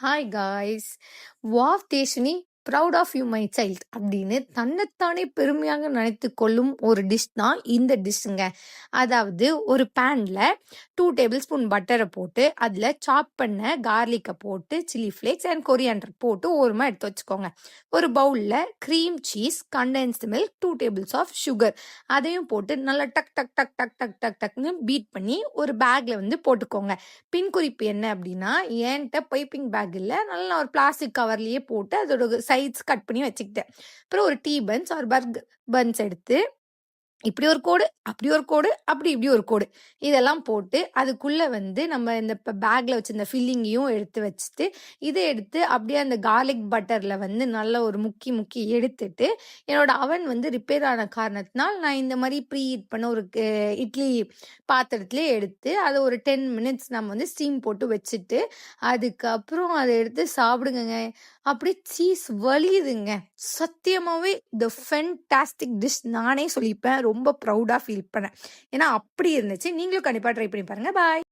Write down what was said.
Hi guys. Wow Deshini proud of you my child அப்படின்னு தன்னைத்தானே பெருமையாக நினைத்து கொள்ளும் ஒரு டிஷ் தான் இந்த டிஷ்ஷுங்க. அதாவது ஒரு பேனில் 2 டேபிள் ஸ்பூன் பட்டரை போட்டு அதில் சாப் பண்ண கார்லிக்கை போட்டு சில்லி ஃப்ளேக்ஸ் அண்ட் கொரியாண்டர் போட்டு ஓரமாக எடுத்து வச்சுக்கோங்க. ஒரு பவுலில் cream cheese, condensed milk, 2 tables of sugar அதையும் போட்டு நல்லா டக் டக் டக் டக் டக் டக் டக்னு பீட் பண்ணி ஒரு பேக்கில் போட்டுக்கோங்க. பின் குறிப்பு என்ன அப்படின்னா, என்கிட்ட பைப்பிங் பேக் இல்லை, நல்லா ஒரு பிளாஸ்டிக் கவர்லேயே போட்டு அதோட சைட்ஸ் கட் பண்ணி வச்சுக்கிட்டேன். அப்புறம் ஒரு டீ பன்ஸ் ஒரு பன்ஸ் எடுத்து இப்படி ஒரு கோடு, அப்படி ஒரு கோடு, அப்படி இப்படி ஒரு கோடு இதெல்லாம் போட்டு அதுக்குள்ள நம்ம இந்த பேக்ல வச்சிருந்த ஃபில்லிங்கையும் எடுத்து வச்சுட்டு இதை எடுத்து அப்படியே அந்த கார்லிக் பட்டர்ல நல்லா ஒரு முக்கி முக்கி எடுத்துட்டு, என்னோட அவன் ரிப்பேர் ஆன காரணத்தினால் நான் இந்த மாதிரி ப்ரீ ஹீட் பண்ண ஒரு இட்லி பாத்திரத்திலே எடுத்து அதை ஒரு 10 மினிட்ஸ் நம்ம ஸ்டீம் போட்டு வச்சுட்டு அதுக்கப்புறம் அதை எடுத்து சாப்பிடுங்க. அப்படி சீஸ் வலியுதுங்க. சத்தியமாவே த ஃபென்டாஸ்டிக் டிஷ் நானே சொல்லிப்பேன். ரொம்ப ப்ரௌடா ஃபீல் பண்ணேன். ஏன்னா அப்படி இருந்துச்சு. நீங்களும் கண்டிப்பா ட்ரை பண்ணி பாருங்க. பாய்.